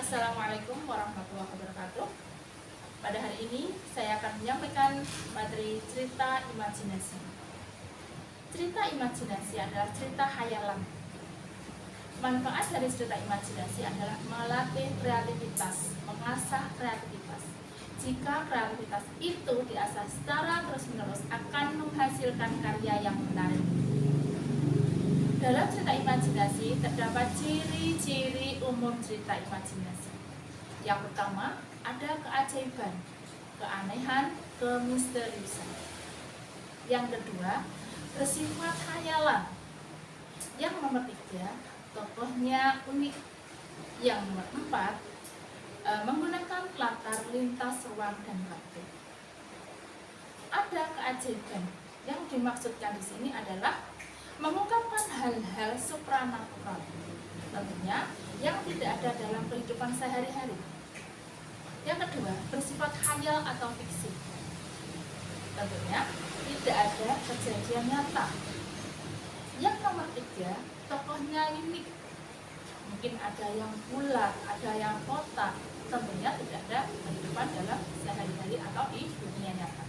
Assalamualaikum warahmatullahi wabarakatuh. Pada hari ini saya akan menyampaikan materi cerita imajinasi. Cerita imajinasi adalah cerita khayalan. Manfaat dari cerita imajinasi adalah melatih kreativitas, mengasah kreativitas. Jika kreativitas itu diasah secara terus-menerus akan menghasilkan karya yang menarik. Dalam cerita imajinasi terdapat ciri-ciri umum cerita imajinasi. Yang pertama, ada keajaiban, keanehan, kemisteriusan. Yang kedua, bersifat khayalan. Yang nomor tiga, tokohnya unik. Yang nomor empat, menggunakan latar lintas ruang dan waktu. Ada keajaiban. Yang dimaksudkan di sini adalah mengungkapkan hal-hal supranatural, tentunya yang tidak ada dalam kehidupan sehari-hari. Yang kedua, bersifat khayal atau fiksi, tentunya tidak ada kejadian nyata. Yang nomor tiga, tokohnya unik, mungkin ada yang bulat, ada yang kotak, tentunya tidak ada kehidupan dalam sehari-hari atau di dunia nyata.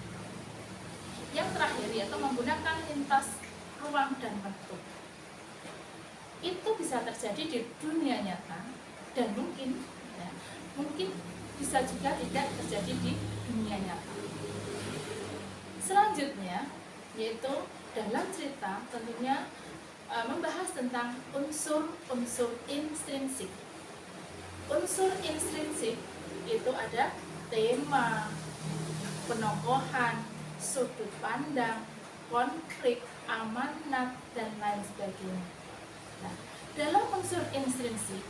Yang terakhir yaitu menggunakan lintas ruang dan waktu. Itu bisa terjadi di dunia nyata dan mungkin bisa juga tidak terjadi di dunia nyata. Selanjutnya yaitu dalam cerita tentunya membahas tentang unsur-unsur intrinsik. Unsur intrinsik itu ada tema, penokohan, sudut pandang, konflik, amanat, dan lain sebagainya. Nah, dalam unsur intrinsik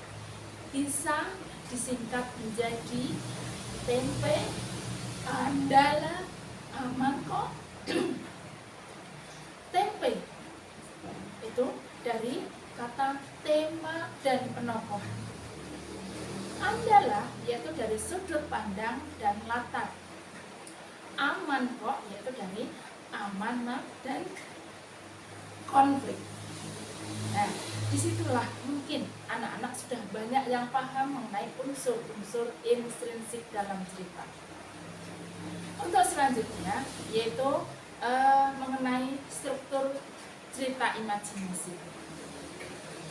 bisa disingkat menjadi tempe, andala, aman kok. Tempe itu dari kata tema dan penokohan. Andala yaitu dari sudut pandang dan latar. Aman kok yaitu dari amanah dan konflik. Nah, disitulah mungkin anak-anak sudah banyak yang paham mengenai unsur-unsur intrinsik dalam cerita. Untuk selanjutnya yaitu mengenai struktur cerita imajinasi.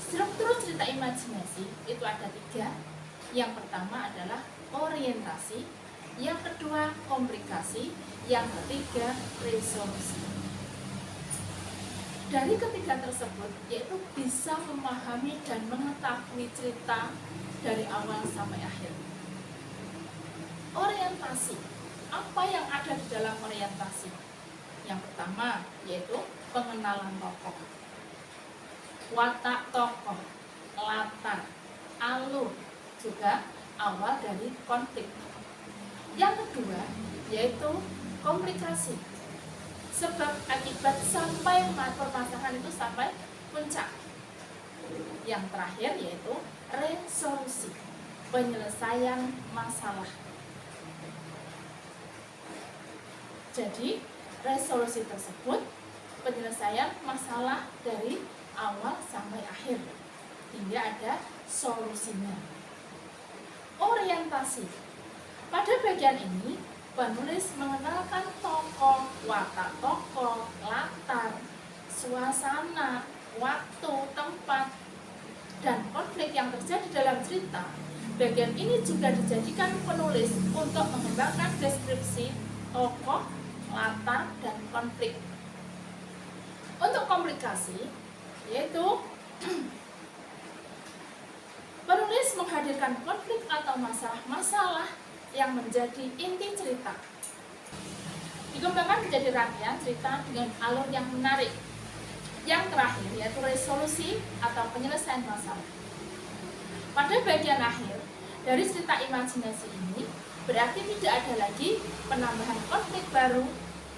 Struktur cerita imajinasi itu ada tiga. Yang pertama adalah orientasi, yang kedua komplikasi, yang ketiga resolusi. Dari ketiga tersebut yaitu bisa memahami dan mengetahui cerita dari awal sampai akhir. Orientasi, apa yang ada di dalam orientasi? Yang pertama yaitu pengenalan tokoh, watak tokoh, latar, alur, juga awal dari konflik. Yang kedua yaitu komplikasi, sebab akibat sampai permasalahan itu sampai puncak. Yang terakhir yaitu resolusi, penyelesaian masalah. Jadi resolusi tersebut penyelesaian masalah dari awal sampai akhir hingga ada solusinya. Orientasi, pada bagian ini penulis mengenalkan tokoh, watak tokoh, latar, suasana, waktu, tempat, dan konflik yang terjadi dalam cerita. Bagian ini juga dijadikan penulis untuk mengembangkan deskripsi tokoh, latar, dan konflik. Untuk komplikasi, yaitu penulis menghadirkan konflik atau masalah-masalah yang menjadi inti cerita. Dikembangkan menjadi rangkaian cerita dengan alur yang menarik. Yang terakhir yaitu resolusi atau penyelesaian masalah. Pada bagian akhir dari cerita imajinasi ini berarti tidak ada lagi penambahan konflik baru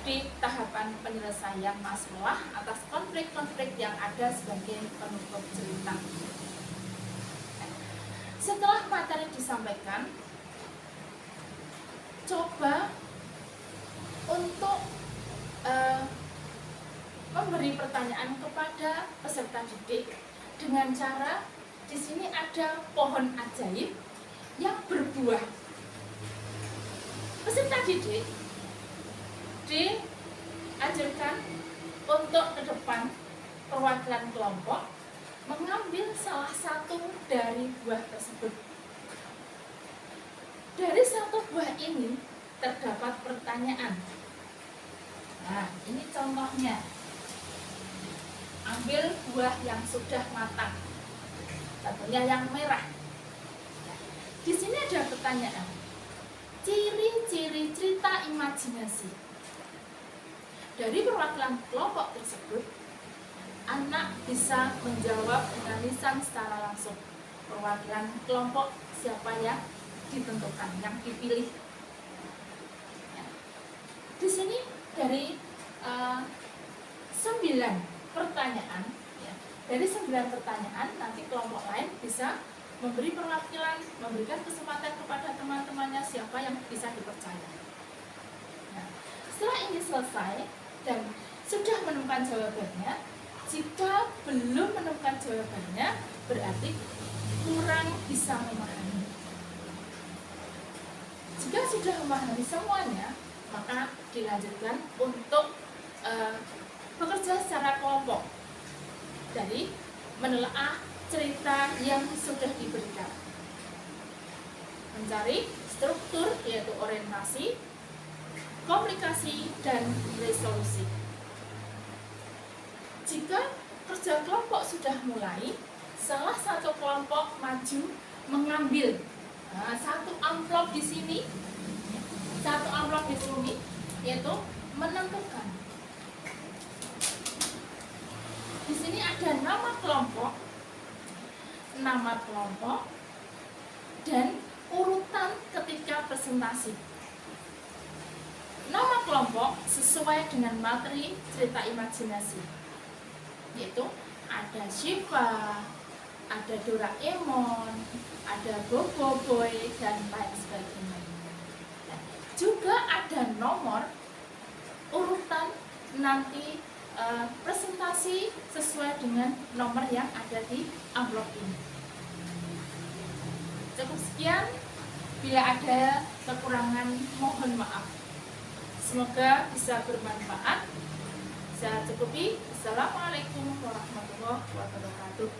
di tahapan penyelesaian masalah atas konflik-konflik yang ada sebagai penutup cerita. Setelah materi disampaikan, coba untuk memberi pertanyaan kepada peserta didik dengan cara di sini ada pohon ajaib yang berbuah. Peserta didik diajarkan untuk ke depan perwakilan kelompok mengambil salah satu dari buah tersebut. Dari satu buah ini terdapat pertanyaan. Nah, ini contohnya. Ambil buah yang sudah matang, tentunya yang merah. Di sini ada pertanyaan. Ciri-ciri cerita imajinasi. Dari perwakilan kelompok tersebut, anak bisa menjawab dengan lisan secara langsung. Perwakilan kelompok siapa yang ditentukan, yang dipilih. Di sini dari 9 pertanyaan, ya. Dari 9 pertanyaan nanti kelompok lain bisa memberi perwakilan, memberikan kesempatan kepada teman-temannya siapa yang bisa dipercaya. Nah, setelah ini selesai dan sudah menemukan jawabannya, jika belum menemukan jawabannya berarti kurang bisa memahami. Jika sudah memahami semuanya, maka dilanjutkan untuk bekerja secara kelompok dari menelaah cerita yang sudah diberikan, mencari struktur yaitu orientasi, komunikasi, dan resolusi. Jika kerja kelompok sudah mulai, salah satu kelompok maju mengambil satu amplop di sini, yaitu menentukan. Di sini ada nama kelompok, dan urutan ketika presentasi. Nama kelompok sesuai dengan materi cerita imajinasi, yaitu ada Shiva, ada Doraemon, ada Bobo Boy, dan lain sebagainya. Juga ada nomor urutan nanti presentasi sesuai dengan nomor yang ada di amplop ini. Cukup sekian, bila ada kekurangan mohon maaf. Semoga bisa bermanfaat. Saya cukupi. Assalamualaikum warahmatullahi wabarakatuh.